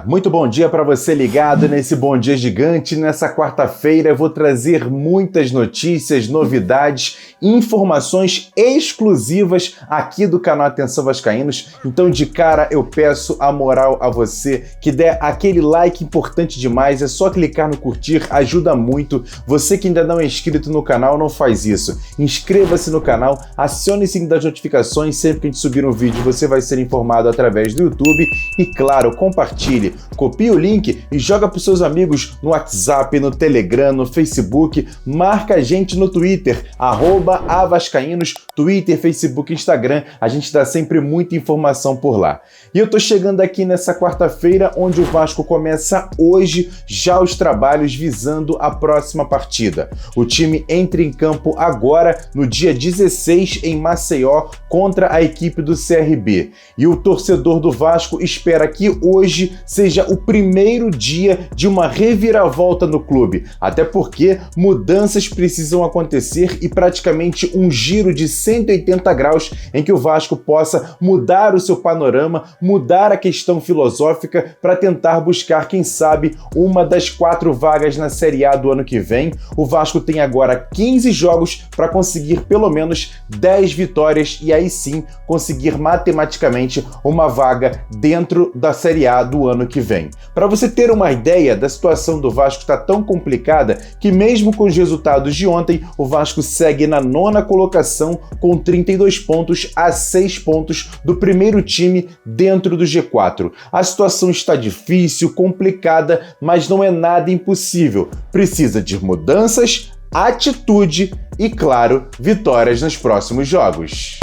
Muito bom dia para você ligado nesse Bom Dia Gigante. Nessa quarta-feira eu vou trazer muitas notícias, novidades, informações exclusivas aqui do canal Atenção Vascaínos. Então de cara eu peço a moral a você que der aquele like importante demais, é só clicar no curtir, ajuda muito. Você que ainda não é inscrito no canal, não faz isso. Inscreva-se no canal, acione o sininho das notificações, sempre que a gente subir um vídeo você vai ser informado através do YouTube e claro, compartilhe, copie o link e joga para os seus amigos no WhatsApp, no Telegram, no Facebook, marca a gente no Twitter, @avascaínos, Twitter, Facebook, Instagram, a gente dá sempre muita informação por lá. E eu tô chegando aqui nessa quarta-feira, onde o Vasco começa hoje já os trabalhos visando a próxima partida. O time entra em campo agora, no dia 16, em Maceió, contra a equipe do CRB. E o torcedor do Vasco espera que hoje seja o primeiro dia de uma reviravolta no clube, até porque mudanças precisam acontecer e praticamente um giro de 180 graus em que o Vasco possa mudar o seu panorama, mudar a questão filosófica para tentar buscar, quem sabe, uma das 4 vagas na Série A do ano que vem. O Vasco tem agora 15 jogos para conseguir pelo menos 10 vitórias e aí sim conseguir matematicamente uma vaga dentro da Série A do ano que vem. Para você ter uma ideia da situação do Vasco, está tão complicada que mesmo com os resultados de ontem, o Vasco segue na 9ª colocação com 32 pontos a 6 pontos do primeiro time dentro do G4. A situação está difícil, complicada, mas não é nada impossível. Precisa de mudanças, atitude e, claro, vitórias nos próximos jogos.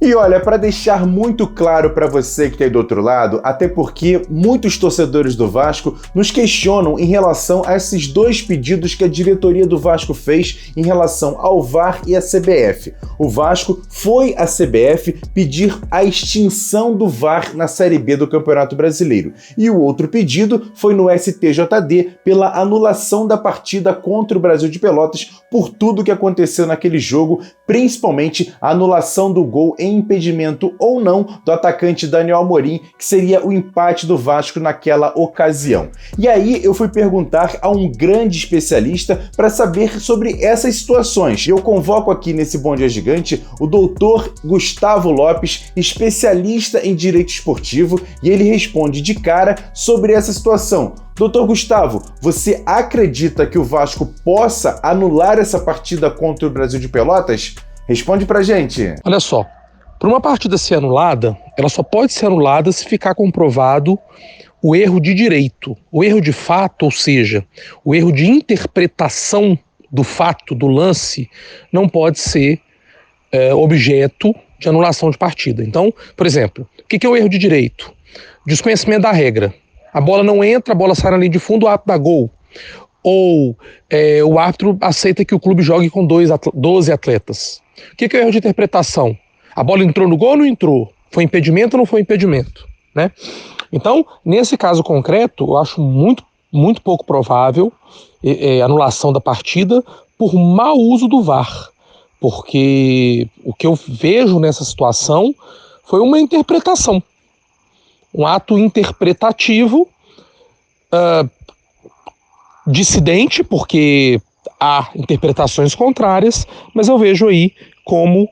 E olha, para deixar muito claro para você que está aí do outro lado, até porque muitos torcedores do Vasco nos questionam em relação a esses 2 pedidos que a diretoria do Vasco fez em relação ao VAR e à CBF. O Vasco foi à CBF pedir a extinção do VAR na Série B do Campeonato Brasileiro. E o outro pedido foi no STJD pela anulação da partida contra o Brasil de Pelotas por tudo que aconteceu naquele jogo, principalmente a anulação do gol em impedimento ou não do atacante Daniel Amorim, que seria o empate do Vasco naquela ocasião. E aí eu fui perguntar a um grande especialista para saber sobre essas situações. Eu convoco aqui nesse Bom Dia Gigante o doutor Gustavo Lopes, especialista em direito esportivo, e ele responde de cara sobre essa situação. Doutor Gustavo, você acredita que o Vasco possa anular essa partida contra o Brasil de Pelotas? Responde pra gente. Olha só, para uma partida ser anulada, ela só pode ser anulada se ficar comprovado o erro de direito, o erro de fato, ou seja, o erro de interpretação do fato, do lance, não pode ser objeto de anulação de partida. Então, por exemplo, o que é o erro de direito? Desconhecimento da regra. A bola não entra, a bola sai na linha de fundo, o árbitro dá gol. Ou o árbitro aceita que o clube jogue com 12 atletas. O que é o erro de interpretação? A bola entrou no gol ou não entrou? Foi impedimento ou não foi impedimento? Né? Então, nesse caso concreto, eu acho muito, muito pouco provável anulação da partida por mau uso do VAR. Porque o que eu vejo nessa situação foi uma interpretação. Um ato interpretativo dissidente, porque há interpretações contrárias, mas eu vejo aí como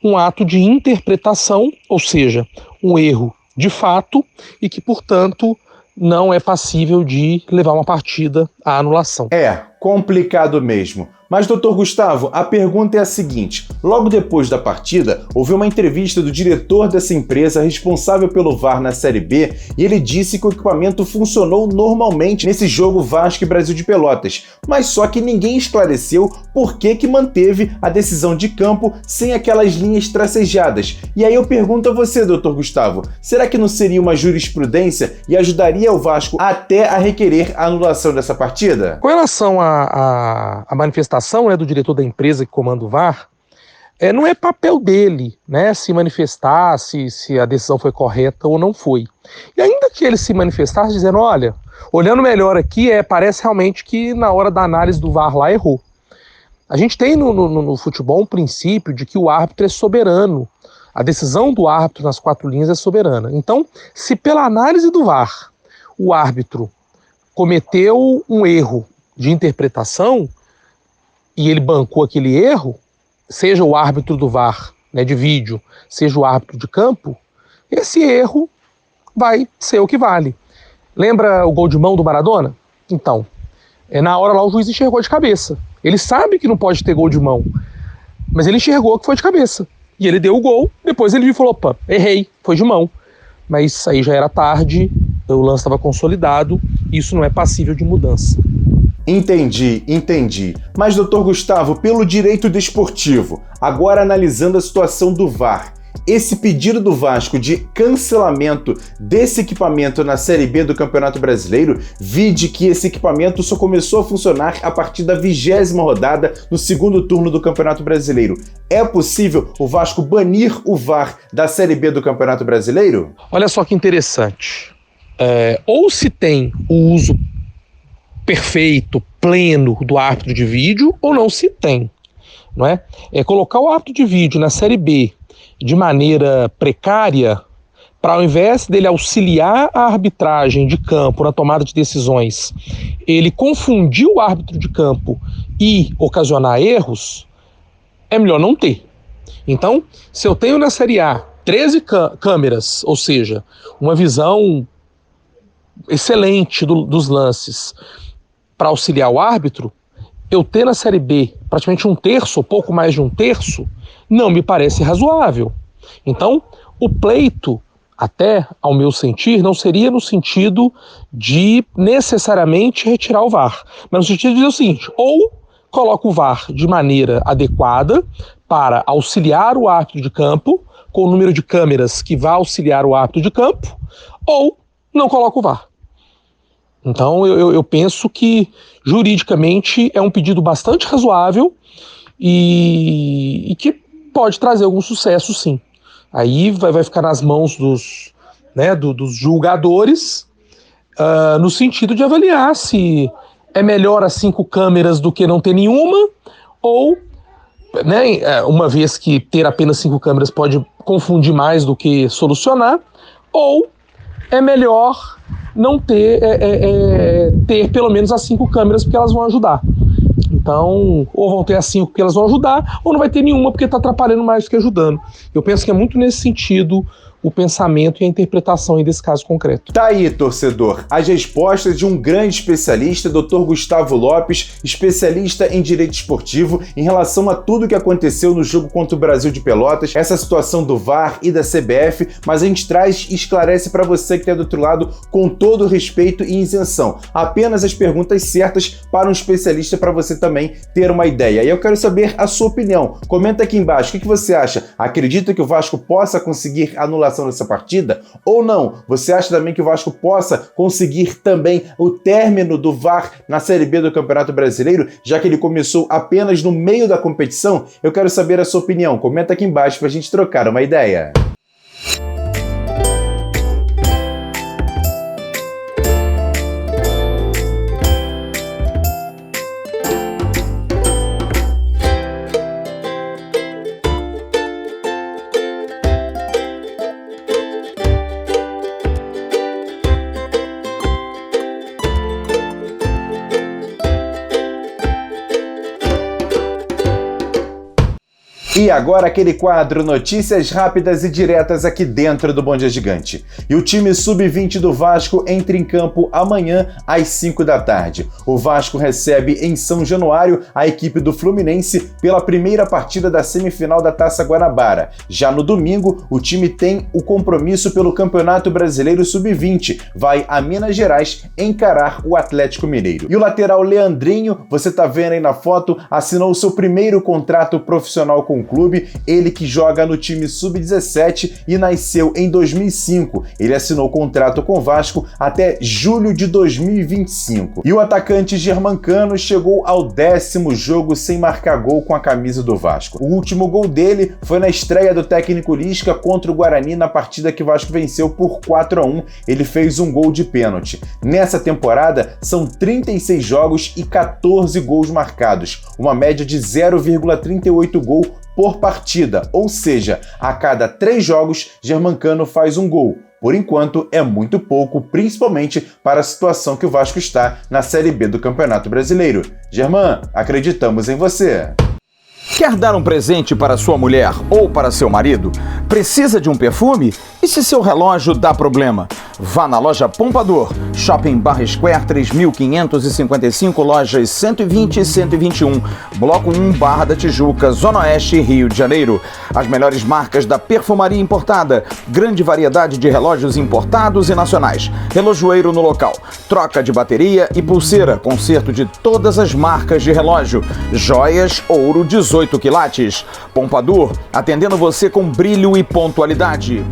um ato de interpretação, ou seja, um erro de fato e que, portanto, não é passível de levar uma partida à anulação. É complicado mesmo. Mas, doutor Gustavo, a pergunta é a seguinte. Logo depois da partida, houve uma entrevista do diretor dessa empresa responsável pelo VAR na Série B e ele disse que o equipamento funcionou normalmente nesse jogo Vasco e Brasil de Pelotas, mas só que ninguém esclareceu por que manteve a decisão de campo sem aquelas linhas tracejadas. E aí eu pergunto a você, doutor Gustavo, será que não seria uma jurisprudência e ajudaria o Vasco até a requerer a anulação dessa partida? Com relação à manifestação do diretor da empresa que comanda o VAR, não é papel dele, né, se manifestar se a decisão foi correta ou não foi. E ainda que ele se manifestasse dizendo, olha, olhando melhor aqui, parece realmente que na hora da análise do VAR lá errou. A gente tem no futebol um princípio de que o árbitro é soberano. A decisão do árbitro nas 4 linhas é soberana. Então, se pela análise do VAR o árbitro cometeu um erro de interpretação e ele bancou aquele erro, seja o árbitro do VAR, né, de vídeo, seja o árbitro de campo, esse erro vai ser o que vale. Lembra o gol de mão do Maradona? Então, na hora lá o juiz enxergou de cabeça. Ele sabe que não pode ter gol de mão, mas ele enxergou que foi de cabeça. E ele deu o gol, depois ele falou, opa, errei, foi de mão. Mas aí já era tarde, o lance estava consolidado, e isso não é passível de mudança. Entendi. Mas, doutor Gustavo, pelo direito desportivo, agora analisando a situação do VAR, esse pedido do Vasco de cancelamento desse equipamento na Série B do Campeonato Brasileiro, vide que esse equipamento só começou a funcionar a partir da 20ª rodada no segundo turno do Campeonato Brasileiro. É possível o Vasco banir o VAR da Série B do Campeonato Brasileiro? Olha só que interessante. Ou se tem o uso perfeito, pleno do árbitro de vídeo, ou não se tem. Não é? Colocar o árbitro de vídeo na Série B de maneira precária, para ao invés dele auxiliar a arbitragem de campo na tomada de decisões, ele confundir o árbitro de campo e ocasionar erros, é melhor não ter. Então, se eu tenho na Série A 13 câmeras, ou seja, uma visão excelente dos lances para auxiliar o árbitro, eu ter na Série B praticamente um terço, ou pouco mais de um terço, não me parece razoável. Então, o pleito, até ao meu sentir, não seria no sentido de necessariamente retirar o VAR, mas no sentido de dizer o seguinte, ou coloca o VAR de maneira adequada para auxiliar o árbitro de campo, com o número de câmeras que vai auxiliar o árbitro de campo, ou não coloca o VAR. Então eu penso que juridicamente é um pedido bastante razoável e que pode trazer algum sucesso, sim. Aí vai ficar nas mãos dos julgadores, no sentido de avaliar se é melhor as 5 câmeras do que não ter nenhuma, ou, uma vez que ter apenas 5 câmeras pode confundir mais do que solucionar, ou é melhor não ter pelo menos as 5 câmeras porque elas vão ajudar. Então, ou vão ter as 5 porque elas vão ajudar, ou não vai ter nenhuma porque está atrapalhando mais do que ajudando. Eu penso que é muito nesse sentido o pensamento e a interpretação desse caso concreto. Tá aí, torcedor, as respostas de um grande especialista, Dr. Gustavo Lopes, especialista em direito esportivo, em relação a tudo que aconteceu no jogo contra o Brasil de Pelotas, essa situação do VAR e da CBF, mas a gente traz e esclarece para você que está do outro lado com todo respeito e isenção. Apenas as perguntas certas para um especialista para você também ter uma ideia. E eu quero saber a sua opinião. Comenta aqui embaixo, o que você acha? Acredita que o Vasco possa conseguir anulação nessa partida? Ou não? Você acha também que o Vasco possa conseguir também o término do VAR na Série B do Campeonato Brasileiro, já que ele começou apenas no meio da competição? Eu quero saber a sua opinião. Comenta aqui embaixo pra gente trocar uma ideia. E agora aquele quadro Notícias Rápidas e Diretas aqui dentro do Bom Dia Gigante. E o time sub-20 do Vasco entra em campo amanhã às 5 da tarde. O Vasco recebe em São Januário a equipe do Fluminense pela primeira partida da semifinal da Taça Guanabara. Já no domingo, o time tem o compromisso pelo Campeonato Brasileiro Sub-20. Vai a Minas Gerais encarar o Atlético Mineiro. E o lateral Leandrinho, você tá vendo aí na foto, assinou o seu primeiro contrato profissional com o clube, ele que joga no time sub-17 e nasceu em 2005. Ele assinou contrato com o Vasco até julho de 2025. E o atacante Germancano chegou ao 10º jogo sem marcar gol com a camisa do Vasco. O último gol dele foi na estreia do técnico Lisca contra o Guarani na partida que o Vasco venceu por 4-1. Ele fez um gol de pênalti. Nessa temporada, são 36 jogos e 14 gols marcados, uma média de 0,38 gol por partida, ou seja, a cada 3 jogos, Germancano faz um gol. por enquanto é muito pouco, principalmente para a situação que o Vasco está na Série B do Campeonato Brasileiro. Germán, acreditamos em você! Quer dar um presente para sua mulher ou para seu marido? Precisa de um perfume? E se seu relógio dá problema? Vá na loja Pompador, Shopping Barra Square 3555, lojas 120 e 121, Bloco 1, Barra da Tijuca, Zona Oeste, Rio de Janeiro. As melhores marcas da perfumaria importada, grande variedade de relógios importados e nacionais, relojoeiro no local, troca de bateria e pulseira, conserto de todas as marcas de relógio, joias, ouro 18 quilates. Pompador, atendendo você com brilho e pontualidade.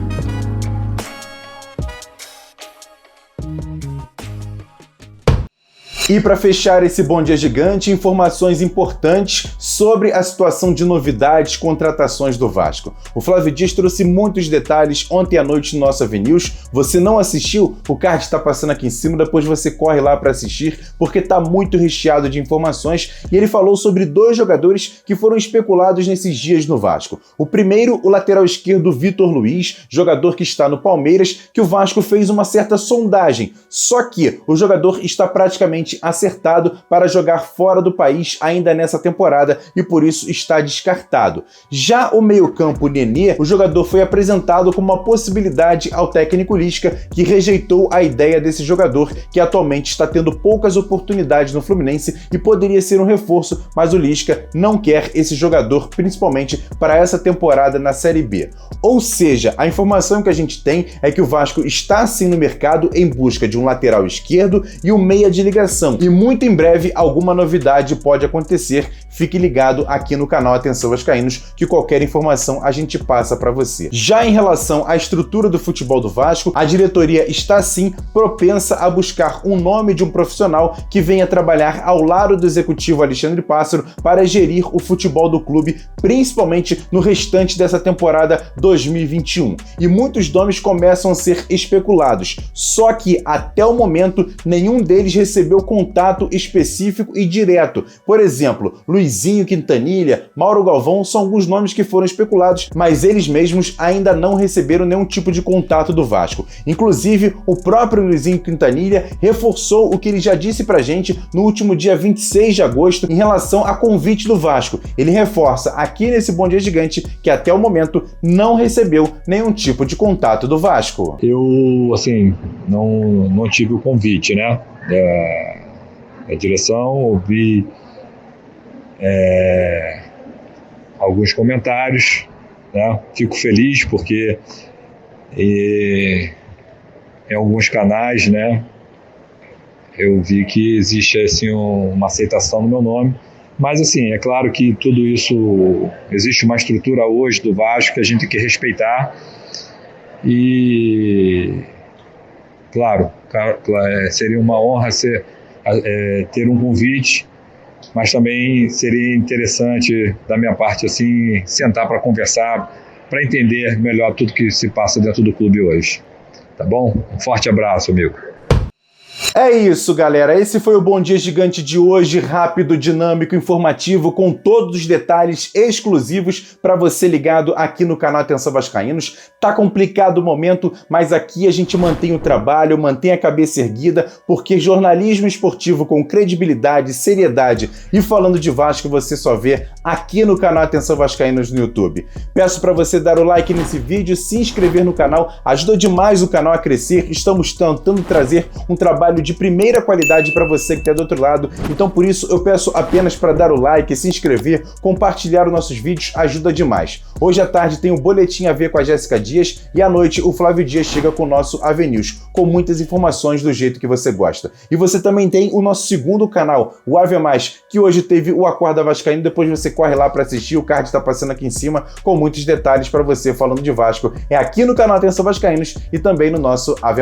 E para fechar esse Bom Dia Gigante, informações importantes sobre a situação de novidades, contratações do Vasco. O Flávio Dias trouxe muitos detalhes ontem à noite no nosso AVNews. Você não assistiu? O card está passando aqui em cima, depois você corre lá para assistir, porque está muito recheado de informações. E ele falou sobre 2 jogadores que foram especulados nesses dias no Vasco. O primeiro, o lateral esquerdo Vitor Luiz, jogador que está no Palmeiras, que o Vasco fez uma certa sondagem. Só que o jogador está praticamente acertado para jogar fora do país ainda nessa temporada e por isso está descartado. Já o meio-campo Nenê, o jogador foi apresentado como uma possibilidade ao técnico Lisca, que rejeitou a ideia desse jogador, que atualmente está tendo poucas oportunidades no Fluminense e poderia ser um reforço, mas o Lisca não quer esse jogador, principalmente para essa temporada na Série B. Ou seja, a informação que a gente tem é que o Vasco está sim no mercado em busca de um lateral esquerdo e um meia de ligação. E muito em breve alguma novidade pode acontecer. Fique ligado aqui no canal Atenção Vascaínos, que qualquer informação a gente passa para você. Já em relação à estrutura do futebol do Vasco, a diretoria está sim propensa a buscar um nome de um profissional que venha trabalhar ao lado do executivo Alexandre Pássaro para gerir o futebol do clube, principalmente no restante dessa temporada 2021. E muitos nomes começam a ser especulados, só que até o momento nenhum deles recebeu contato específico e direto. Por exemplo, Luizinho Quintanilha, Mauro Galvão são alguns nomes que foram especulados, mas eles mesmos ainda não receberam nenhum tipo de contato do Vasco. Inclusive, o próprio Luizinho Quintanilha reforçou o que ele já disse pra gente no último dia 26 de agosto em relação a convite do Vasco. Ele reforça aqui nesse Bom Dia Gigante que até o momento não recebeu nenhum tipo de contato do Vasco. Eu, assim, não tive o convite, né? A direção, ouvi alguns comentários, né? Fico feliz porque em alguns canais, né, eu vi que existe assim, uma aceitação no meu nome, mas assim, é claro que tudo isso, existe uma estrutura hoje do Vasco que a gente tem que respeitar e, claro, seria uma honra ter um convite, mas também seria interessante da minha parte assim sentar para conversar, para entender melhor tudo que se passa dentro do clube hoje. Tá bom? Um forte abraço, amigo. É isso, galera. Esse foi o Bom Dia Gigante de hoje, rápido, dinâmico, informativo, com todos os detalhes exclusivos para você ligado aqui no canal Atenção Vascaínos. Tá complicado o momento, mas aqui a gente mantém o trabalho, mantém a cabeça erguida, porque jornalismo esportivo com credibilidade, seriedade e falando de Vasco você só vê aqui no canal Atenção Vascaínos no YouTube. Peço para você dar o like nesse vídeo, se inscrever no canal, ajuda demais o canal a crescer. Estamos tentando trazer um trabalho de primeira qualidade para você que está do outro lado, então por isso eu peço apenas para dar o like, se inscrever, compartilhar os nossos vídeos, ajuda demais. Hoje à tarde tem o Boletim AV com a Jéssica Dias e à noite o Flávio Dias chega com o nosso AVNews, com muitas informações do jeito que você gosta. E você também tem o nosso segundo canal, o AV+, que hoje teve o Acorda Vascaíno, depois você corre lá para assistir, o card está passando aqui em cima com muitos detalhes para você falando de Vasco. É aqui no canal Atenção Vascaínos e também no nosso AV+.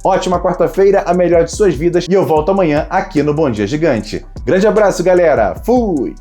Ótima quarta-feira, a melhor de suas vidas, e eu volto amanhã aqui no Bom Dia Gigante. Grande abraço, galera! Fui!